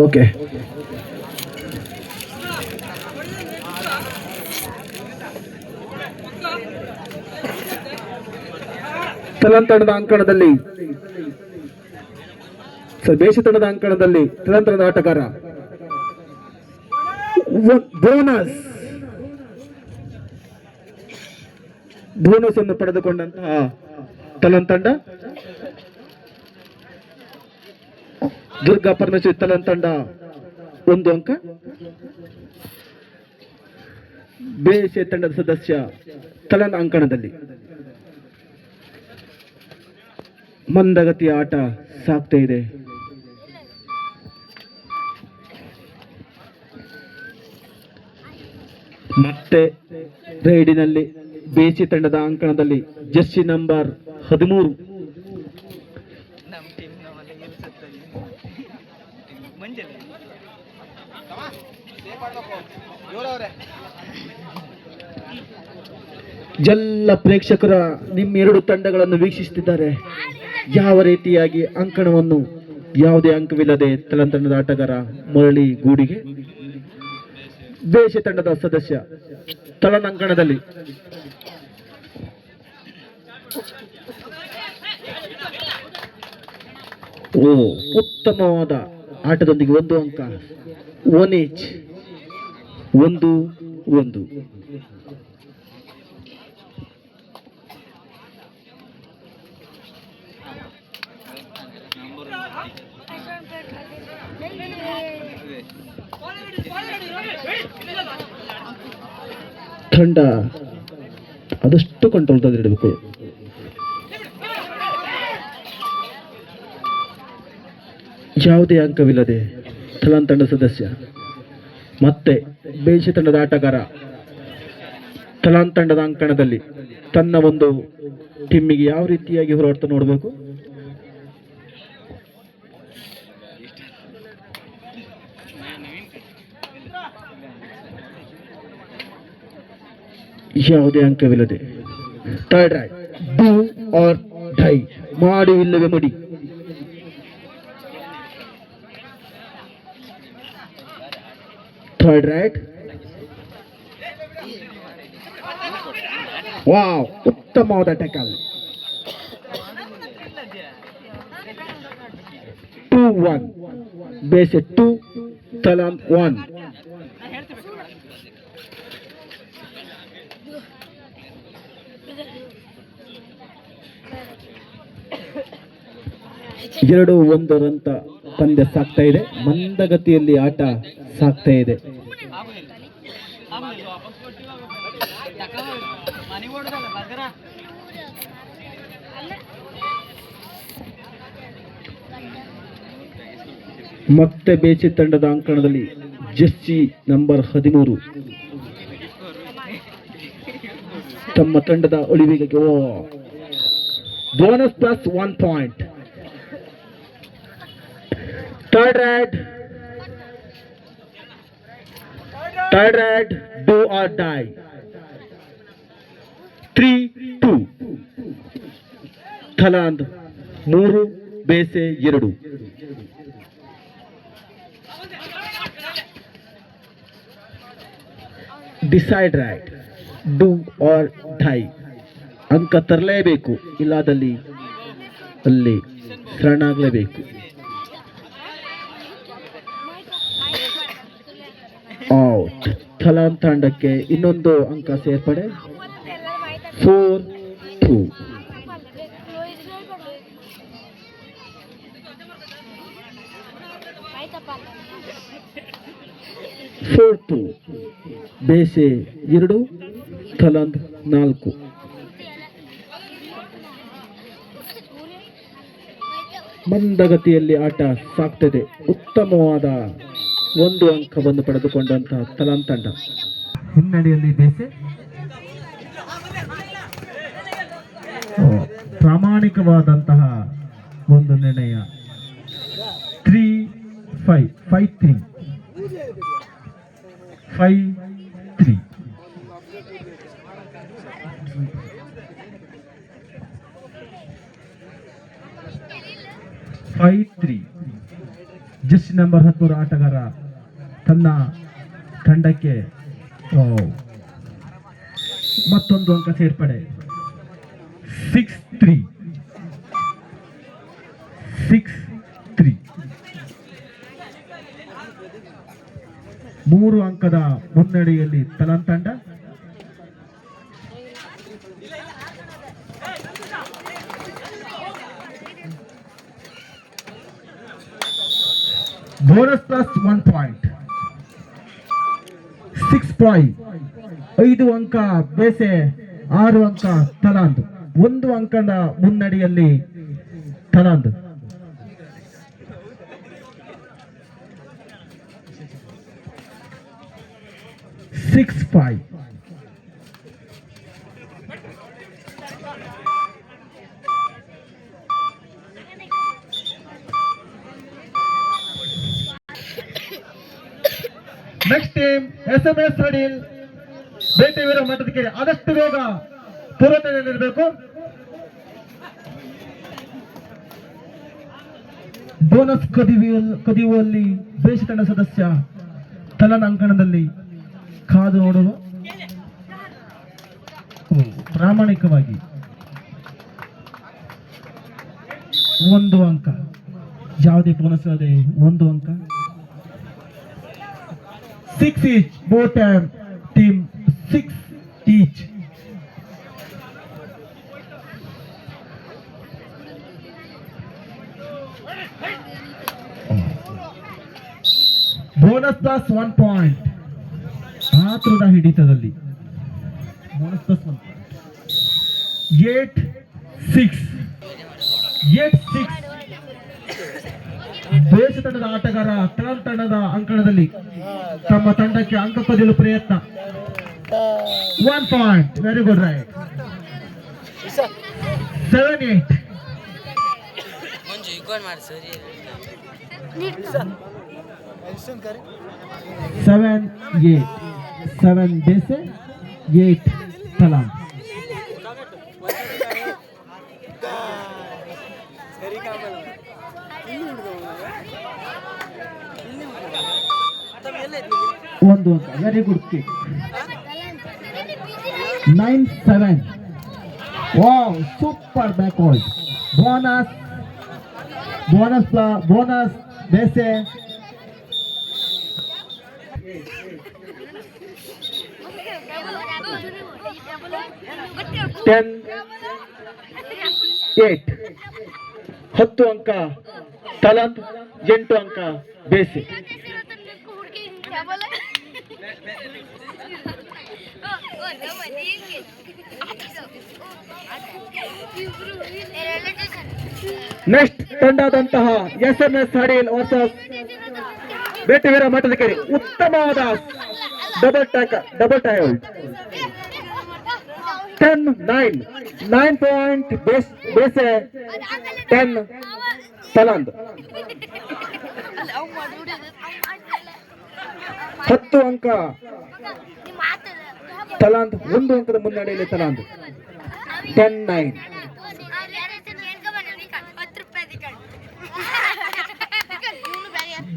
Okay, ತಲಂತಣದ ಅಂಕಣದಲ್ಲಿ ಬೇಸಿತಣದ ಅಂಕಣದಲ್ಲಿ ತಲಂತಣದ ಆಟಗಾರ bonus ಅನ್ನು ಪಡೆದುಕೊಂಡಂತಹ ತಲಂತಂಡ ದುರ್ಗಾ ಪರಮೇಶ್ವರಿ ತಲಂತಂಡ 1 ಅಂಕ. ಬೇಸೆ ತಂಡದ ಸದಸ್ಯ ತಲನ್ ಅಂಕಣದಲ್ಲಿ ಮಂದಗತಿಯ ಆಟ ಸಾಗ್ತಾ ಇದೆ. ಮತ್ತೆ ರೈಡಿನಲ್ಲಿ ಬೇಸಿ ತಂಡದ ಅಂಕಣದಲ್ಲಿ ಜರ್ಸಿ ನಂಬರ್ 13 ಎಲ್ಲ ಪ್ರೇಕ್ಷಕರ ನಿಮ್ಮ 2 ತಂಡಗಳನ್ನು ವೀಕ್ಷಿಸುತ್ತಿದ್ದಾರೆ. ಯಾವ ರೀತಿಯಾಗಿ ಅಂಕಣವನ್ನು ಯಾವುದೇ ಅಂಕವಿಲ್ಲದೆ ತಲಂತಂಡದ ಆಟಗಾರ ಮುರಳಿ ಗೂಡಿಗೆ, ಬೇಸೆ ತಂಡದ ಸದಸ್ಯ ತಲನ್ ಅಂಕಣದಲ್ಲಿ ಉತ್ತಮವಾದ ಆಟದೊಂದಿಗೆ 1 ಅಂಕ. 1 ಈಚ್ 1-1. ತಂಡ ಆದಷ್ಟು ಕಂಟ್ರೋಲ್ ತಂದಿಡಬೇಕು. ಯಾವುದೇ ಅಂಕವಿಲ್ಲದೆ ತಲನ್ ತಂಡ ಸದಸ್ಯ ಮತ್ತೆ ಬೇಸೆ ತಂಡದ ಆಟಗಾರ ತಲನ್ ತಂಡದ ಅಂಕಣದಲ್ಲಿ ತನ್ನ ಒಂದು ಟೀಮಿಗೆ ಯಾವ ರೀತಿಯಾಗಿ ಹೋರಾಡ್ತಾ ನೋಡಬೇಕು. ಯಾವುದೇ ಅಂಕವಿಲ್ಲದೆ third right, do or die, ಮಾಡು ಇಲ್ಲವೇ ಮಡಿ. ಥರ್ಡ್ ರೈಟ್, ವಾವ್, ಉತ್ತಮವಾದ ಟ್ಯಾಕಲ್. 2-1, ಬೇಸೆ 2, ತಲನ್ 1. ಎರಡು ಒಂದರಂತ ಪಂದ್ಯ ಸಾಗ್ತಾ ಇದೆ. ಮಂದಗತಿಯಲ್ಲಿ ಆಟ ಸಾಗ್ತಾ ಇದೆ. ಮತ್ತೆ ಬೇಸಿ ತಂಡದ ಅಂಕಣದಲ್ಲಿ ಜರ್ಸಿ ನಂಬರ್ 13 ತಮ್ಮ ತಂಡದ ಉಳಿವಿಗೆ bonus plus 1 point. Third red, do or die. 3-2. ಥಲಾಂದ್ 3, ಬೇಸೆ 2. Decide right, do or dye. ಅಂಕ ತರಲೇಬೇಕು, ಇಲ್ಲದಲ್ಲಿ ಅಲ್ಲಿ ಶರಣಾಗಲೇಬೇಕು. ಔಟ್. ಥಲಾನ್ ತಂಡಕ್ಕೆ ಇನ್ನೊಂದು ಅಂಕ ಸೇರ್ಪಡೆ. 4-2. 4-2. ಬೇಸೆ 2, ಥಲಾಂದ್ 4. ಮಂದಗತಿಯಲ್ಲಿ ಆಟ ಸಾಗ್ತದೆ. ಉತ್ತಮವಾದ 1 ಅಂಕವನ್ನು ಪಡೆದುಕೊಂಡಂತಹ ತಲಾನ್ ತಂಡ ಹಿನ್ನಡೆಯಲ್ಲಿ ಬೇಸೆ. ಪ್ರಾಮಾಣಿಕವಾದಂತಹ ಒಂದು ನಿರ್ಣಯ. 5-3. 5-3. 5-3. ಜರ್ಸಿ ನಂಬರ್ 13 ಆಟಗಾರ ತನ್ನ ತಂಡಕ್ಕೆ ಮತ್ತೊಂದು ಅಂಕ ಸೇರ್ಪಡೆ. 6-3. 6-3. 3 ಅಂಕದ ಮುನ್ನಡೆಯಲ್ಲಿ ತಲಾಂತ್ ತಂಡ. Bonus plus 1 point. 6 5 ಅಂಕ ಬೇಸೆ, 6 ಅಂಕ ತಲಾಂತ್. 1 ಅಂಕದ ಮುನ್ನಡೆಯಲ್ಲಿ ತಲಾಂತ್. Six five. Next team SMS ಹಡಿಲ್ ಬೇಟೆವೀರ ಮಠದಕೆರೆ. ಆದಷ್ಟು ಬೇಗ ಪೂರ್ವತಯಾರಿರಬೇಕು. ಬೋನಸ್ ಕದಿಯುವಲ್ಲಿ ಬೇಷ ತಂಡ ಸದಸ್ಯ ತಲನ್ ಅಂಕಣದಲ್ಲಿ ಕಾದು ನೋಡಲು ಪ್ರಾಮಾಣಿಕವಾಗಿ 1 ಅಂಕ, ಯಾವುದೇ ಬೋನಸ್ ಅದೇ 1 ಅಂಕ. 6 each, both team 6 each. Bonus plus 1 point. ಆತುರದ ಹಿಡಿತದಲ್ಲಿ ಬೋನಸ್ ಪ್ಲಸ್ 1 ಪಾಯಿಂಟ್. 8-6. ದೇಶ ತಂಡದ ಆಟಗಾರ ತಲಾಂತ್ ತಂಡದ ಅಂಕಣದಲ್ಲಿ ತಮ್ಮ ತಂಡಕ್ಕೆ ಅಂಕ ಕದಿಯಲು ಪ್ರಯತ್ನ. 1 ಪಾಯಿಂಟ್. Very good right. 7-8. 7-8. 7 ಬೇಸೆ, 8 ತಲಾಂತ್. ಒಂದು ಅಂಕ. Very good kick. 9-7. Wow, super back hold. Bonus ಬೇಸೆ. ಟೆನ್ 8. 10 ಅಂಕ ತಲಾಂತ್, 8 ಅಂಕ ಬೇಸೆ. ನೆಕ್ಸ್ಟ್ ತಂಡದಂತಹ SMS ಹಡಿಲ್ ವರ್ಸಸ್ ಬೇಟೆವೀರ ಮಠದಕೆರೆ. ಉತ್ತಮವಾದ ಡಬಲ್ ಟೈಲ್. 10-9. 9 ಪಾಯಿಂಟ್ ಬೇಸೆ, 10 ತಲಾಂತ್. 10 ಅಂಕ ತಲಾಂತ್, 1 ಅಂಕದ ಮುನ್ನಡೆಯಲ್ಲಿ ತಲಾಂತ್. 10-9.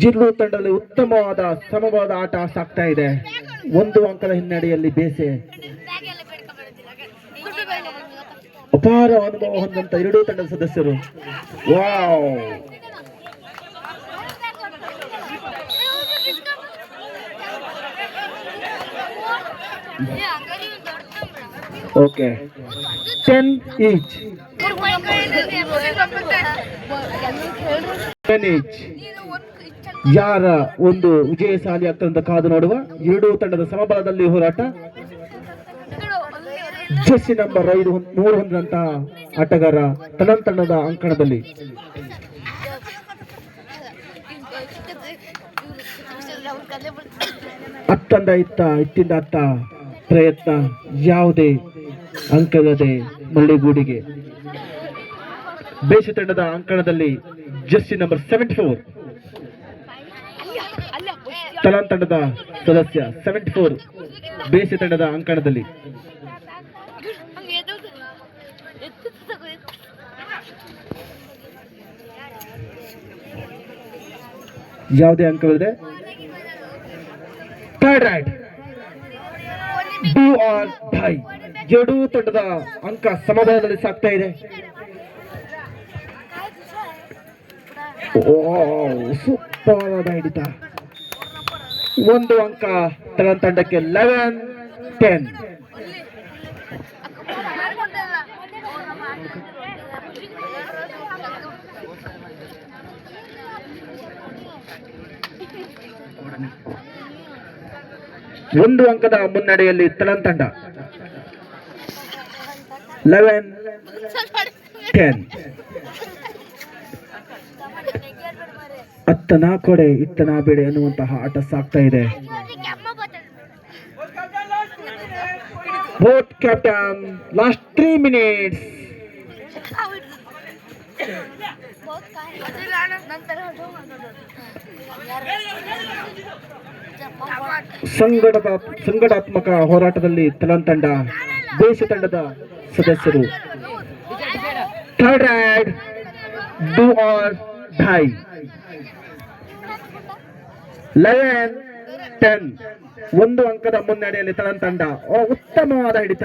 ಜಿಲ್ಲು ತಂಡದಲ್ಲಿ ಉತ್ತಮವಾದ ಸಮವಾದ ಆಟ ಸಾಗ್ತಾ ಇದೆ. 1 ಅಂಕದ ಹಿನ್ನಡೆಯಲ್ಲಿ ಬೇಸೆ. ಅಪಾರ ಅನುಭವ ಹೊಂದಂತ ಎರಡೂ ತಂಡದ ಸದಸ್ಯರು. Wow, okay. 10 each. 10 each. ಯಾರ ಒಂದು ವಿಜಯಶಾಲಿ ಆಗ್ತದಂತ ಕಾದು ನೋಡುವ. ಎರಡೂ ತಂಡದ ಸಮಬಲದಲ್ಲಿ ಹೋರಾಟ. ಜರ್ಸಿ ನಂಬರ್ 5 3 ಹೊಂದಿದಂತಹ ಆಟಗಾರ ತಲಾಂತ್ ತಂಡದ ಅಂಕಣದಲ್ಲಿ. ಅತ್ತಂದ ಇತ್ತಿಂದ ಅತ್ತ ಪ್ರಯತ್ನ, ಯಾವುದೇ ಅಂಕದದೆ ಮಳ್ಳಿಗೂಡಿಗೆ. ಬೇಸೆ ತಂಡದ ಅಂಕಣದಲ್ಲಿ ಜರ್ಸಿ ನಂಬರ್ 74 ತಲಾಂತ್ ತಂಡದ ಸದಸ್ಯ. 74 ಬೇಸೆ ತಂಡದ ಅಂಕಣದಲ್ಲಿ. ಯಾವುದೇ ಅಂಕವಿದೆ. Third right do or die. ಎರಡೂ ತಂಡದ ಅಂಕ ಸಮಬಲದಲ್ಲಿ ಸಾಗ್ತಾ ಇದೆ. ಸೂಕ್ತವಾದ ಹಿಡಿತ. ಒಂದು ಅಂಕ ತಲನ್ ತಂಡಕ್ಕೆ 11-10. ಒಂದು ಅಂಕದ ಮುನ್ನಡೆಯಲ್ಲಿ ತಲನ್ ತಂಡ 11-10. ಅತ್ತನ ಕೊಡೆ ಇತ್ತನ ಬೇಡೆ ಅನ್ನುವಂತಹ ಆಟ ಸಾಗ್ತಾ ಇದೆ. Both captain last 3 minutes. ಸಂಘಟಾತ್ಮಕ ಹೋರಾಟದಲ್ಲಿ ತಲನ್ ತಂಡ ದೇಶ ತಂಡದ ಸದಸ್ಯರು. Third ride do or dye. 11-10. ಒಂದು ಅಂಕದ ಮುನ್ನಡೆಯಲ್ಲಿ ತಲನ್ ತಂಡ. ಉತ್ತಮವಾದ ಹಿಡಿತ.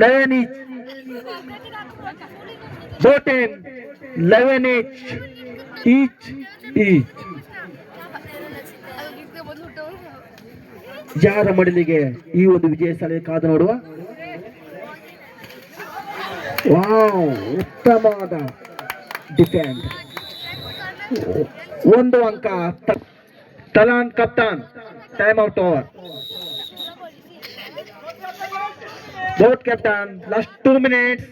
11 each. Both 11 each. ಯಾರ ಮಡಿಲಿಗೆ ಈ ಒಂದು ವಿಜಯ ಸಾಲಿ ಕಾದು ನೋಡುವ. ವಾವ್, ಉತ್ತಮವಾದ ಡಿಫೆಂಡ್. ಒಂದು ಅಂಕ ತಲಾನ್ ಕಪ್ತಾನ್. Time out over. Both captain last 2 minutes.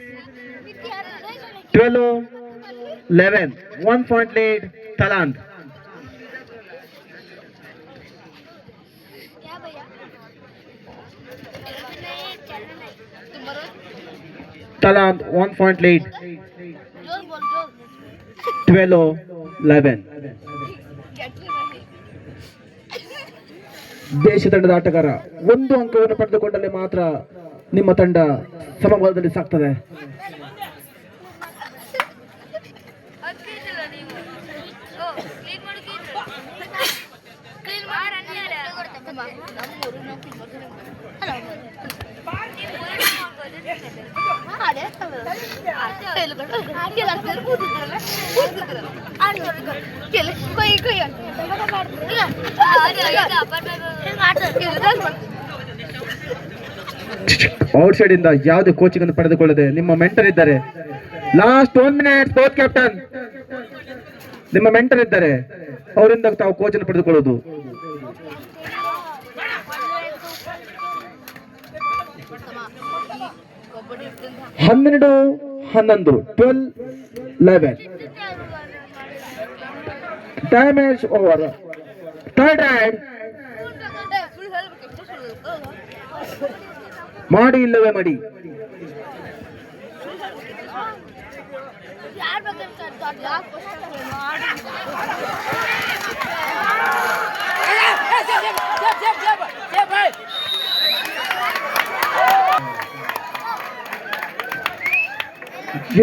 12-11. 1 point lead Talant. Talant 1 point lead. 12-11. ದೇಶ ತಂಡದ ಆಟಗಾರ ಒಂದು ಅಂಕವನ್ನು ಪಡೆದುಕೊಂಡಲ್ಲಿ ಮಾತ್ರ ನಿಮ್ಮ ತಂಡ ಸಮಬಲದಲ್ಲಿ ಸಾಗ್ತದೆ. ಔಟ್ ಸೈಡ್ ಇಂದ ಯಾವುದೇ ಕೋಚಿಂಗ್ ಅನ್ನು ಪಡೆದುಕೊಳ್ಳದೆ ನಿಮ್ಮ ಮೆಂಟರ್ ಇದ್ದಾರೆ. Last 1 minute. ಬೋತ್ ಕ್ಯಾಪ್ಟನ್ ನಿಮ್ಮ ಮೆಂಟರ್ ಇದ್ದಾರೆ, ಅವರಿಂದ ತಾವು ಕೋಚ್ ಅನ್ನು ಪಡೆದುಕೊಳ್ಳುವುದು. ಹನ್ನೆರಡು 11. 12-11. Time is over. Third ride ಮಾಡಿ ಇಲ್ಲವೇ ಮಾಡಿ.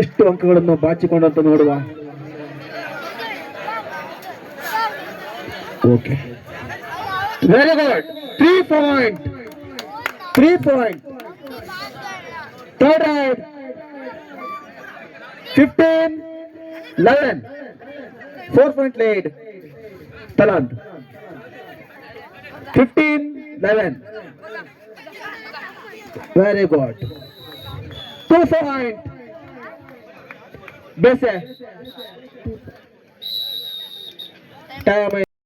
ಎಷ್ಟು ಅಂಕಗಳನ್ನು ಬಾಚಿಕೊಂಡಂತ ನೋಡುವ. Okay, very good. 3 point. Third ride 15-11. 4 point lead Talant. 15-11. Very good. 2 point. Base. Time